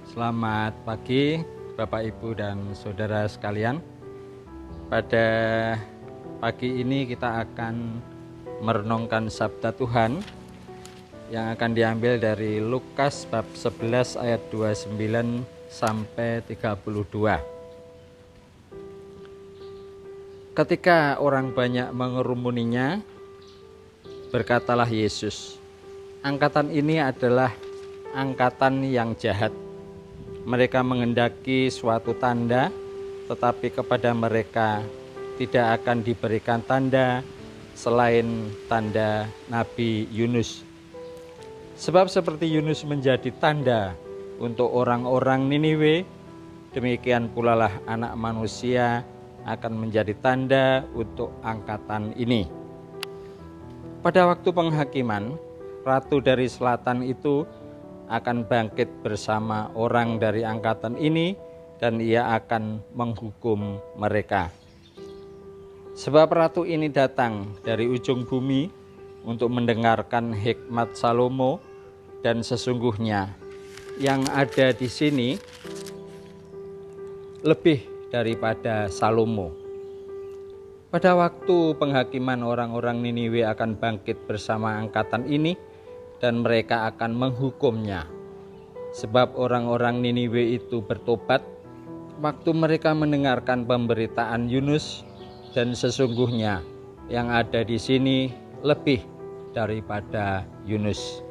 Selamat pagi Bapak Ibu dan Saudara sekalian. Pada pagi ini kita akan merenungkan sabda Tuhan yang akan diambil dari Lukas bab 11 ayat 29 sampai 32. Ketika orang banyak mengerumuninya, berkatalah Yesus, "Angkatan ini adalah angkatan yang jahat. Mereka menghendaki suatu tanda, tetapi kepada mereka tidak akan diberikan tanda selain tanda Nabi Yunus. Sebab seperti Yunus menjadi tanda untuk orang-orang Niniwe, demikian pula lah Anak Manusia akan menjadi tanda untuk angkatan ini." Pada waktu penghakiman, ratu dari selatan itu akan bangkit bersama orang dari angkatan ini dan ia akan menghukum mereka. Sebab ratu ini datang dari ujung bumi untuk mendengarkan hikmat Salomo, dan sesungguhnya yang ada di sini lebih daripada Salomo. Pada waktu penghakiman, orang-orang Niniwe akan bangkit bersama angkatan ini dan mereka akan menghukumnya. Sebab orang-orang Niniwe itu bertobat waktu mereka mendengarkan pemberitaan Yunus, dan sesungguhnya yang ada di sini lebih daripada Yunus.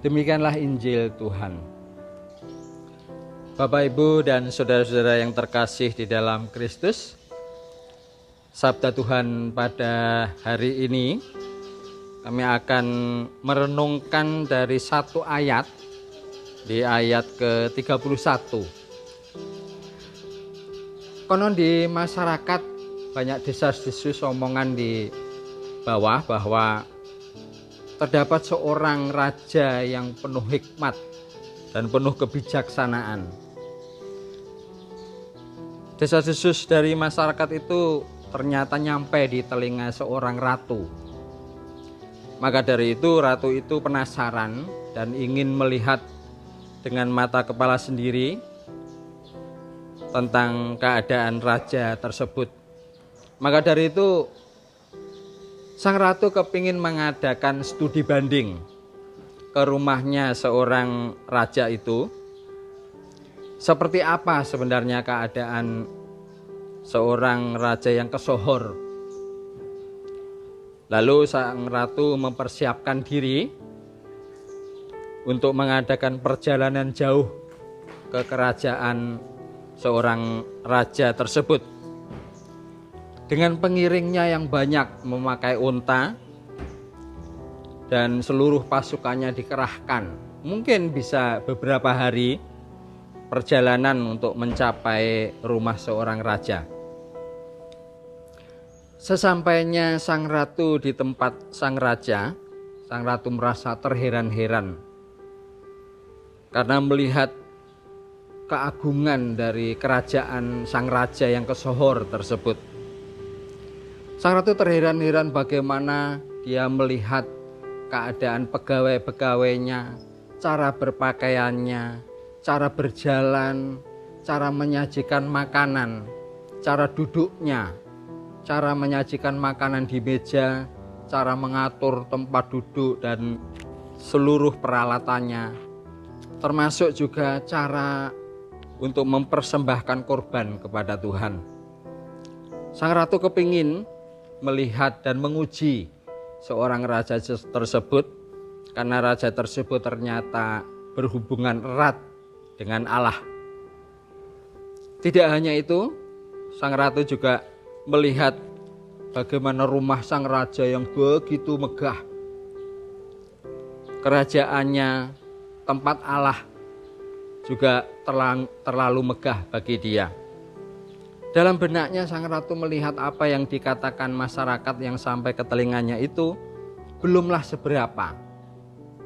Demikianlah Injil Tuhan. Bapak, Ibu, dan saudara-saudara yang terkasih di dalam Kristus, sabda Tuhan pada hari ini kami akan merenungkan dari satu ayat, di ayat ke-31. Konon di masyarakat banyak desas-desus omongan di bawah bahwa terdapat seorang raja yang penuh hikmat dan penuh kebijaksanaan. Desas-desus dari masyarakat itu ternyata nyampe di telinga seorang ratu. Maka dari itu ratu itu penasaran dan ingin melihat dengan mata kepala sendiri tentang keadaan raja tersebut. Maka dari itu sang ratu kepingin mengadakan studi banding ke rumahnya seorang raja itu. Seperti apa sebenarnya keadaan seorang raja yang kesohor. Lalu sang ratu mempersiapkan diri untuk mengadakan perjalanan jauh ke kerajaan seorang raja tersebut. Dengan pengiringnya yang banyak memakai unta dan seluruh pasukannya dikerahkan. Mungkin bisa beberapa hari perjalanan untuk mencapai rumah seorang raja. Sesampainya sang ratu di tempat sang raja, sang ratu merasa terheran-heran karena melihat keagungan dari kerajaan sang raja yang kesohor tersebut. Sang ratu terheran-heran bagaimana dia melihat keadaan pegawai-pegawainya, cara berpakaiannya, cara berjalan, cara menyajikan makanan, cara duduknya, cara menyajikan makanan di meja, cara mengatur tempat duduk dan seluruh peralatannya, termasuk juga cara untuk mempersembahkan korban kepada Tuhan. Sang ratu kepingin melihat dan menguji seorang raja tersebut, karena raja tersebut ternyata berhubungan erat dengan Allah. Tidak hanya itu, sang ratu juga melihat bagaimana rumah sang raja yang begitu megah. Kerajaannya, tempat Allah juga terlalu megah bagi dia. Dalam benaknya sang ratu melihat apa yang dikatakan masyarakat yang sampai ke telinganya itu belumlah seberapa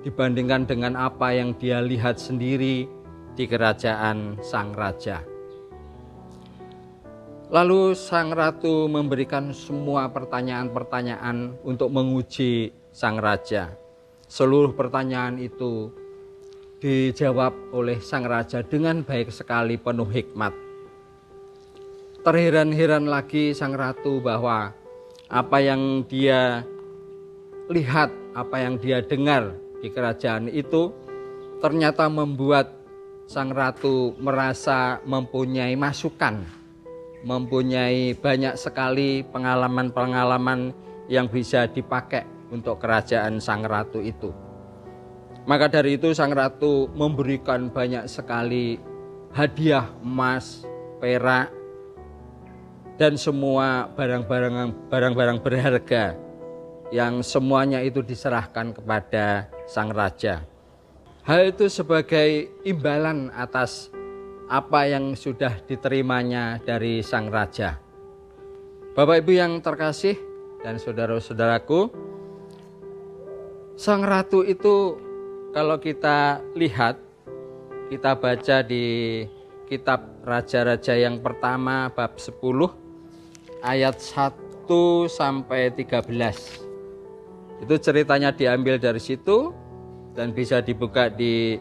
dibandingkan dengan apa yang dia lihat sendiri di kerajaan sang raja. Lalu sang ratu memberikan semua pertanyaan-pertanyaan untuk menguji sang raja. Seluruh pertanyaan itu dijawab oleh sang raja dengan baik sekali, penuh hikmat. Terheran-heran lagi sang ratu bahwa apa yang dia lihat, apa yang dia dengar di kerajaan itu ternyata membuat sang ratu merasa mempunyai masukan, mempunyai banyak sekali pengalaman-pengalaman yang bisa dipakai untuk kerajaan sang ratu itu. Maka dari itu sang ratu memberikan banyak sekali hadiah emas, perak, dan semua barang-barang berharga yang semuanya itu diserahkan kepada sang raja. Hal itu sebagai imbalan atas apa yang sudah diterimanya dari sang raja. Bapak Ibu yang terkasih dan saudara-saudaraku, sang ratu itu kalau kita lihat, kita baca di kitab Raja-Raja yang pertama bab 10 ayat 1 sampai 13. Itu ceritanya diambil dari situ dan bisa dibuka di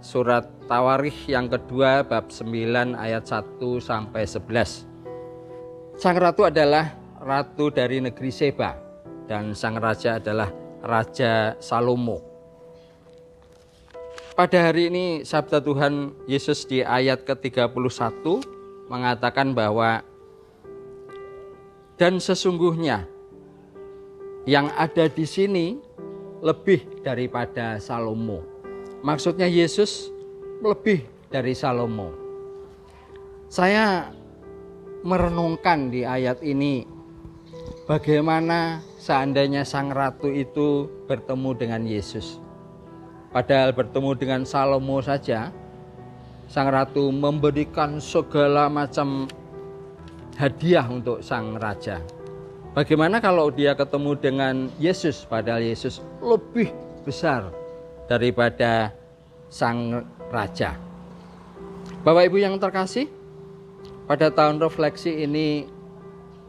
surat Tawarikh yang kedua bab 9 ayat 1 sampai 11. Sang ratu adalah ratu dari negeri Seba dan sang raja adalah Raja Salomo. Pada hari ini sabda Tuhan Yesus di ayat ke-31 mengatakan bahwa dan sesungguhnya yang ada di sini lebih daripada Salomo. Maksudnya Yesus lebih dari Salomo. Saya merenungkan di ayat ini bagaimana seandainya sang ratu itu bertemu dengan Yesus. Padahal bertemu dengan Salomo saja, sang ratu memberikan segala macam hadiah untuk sang raja. Bagaimana kalau dia ketemu dengan Yesus, padahal Yesus lebih besar daripada sang raja. Bapak Ibu yang terkasih, pada tahun refleksi ini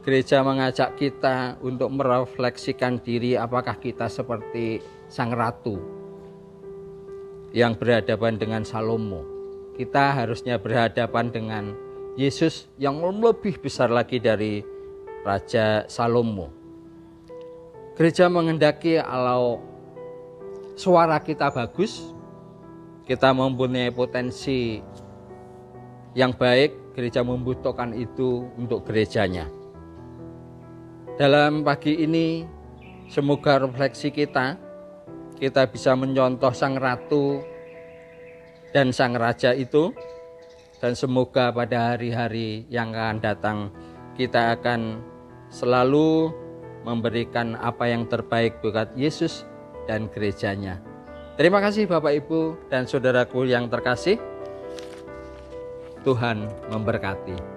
gereja mengajak kita untuk merefleksikan diri, apakah kita seperti sang ratu yang berhadapan dengan Salomo. Kita harusnya berhadapan dengan Yesus yang lebih besar lagi dari Raja Salomo. Gereja menghendaki kalau suara kita bagus, kita mempunyai potensi yang baik, gereja membutuhkan itu untuk gerejanya. Dalam pagi ini, semoga refleksi kita bisa mencontoh sang ratu dan sang raja itu, dan semoga pada hari-hari yang akan datang kita akan selalu memberikan apa yang terbaik buat Yesus dan gerejanya. Terima kasih Bapak Ibu dan saudaraku yang terkasih. Tuhan memberkati.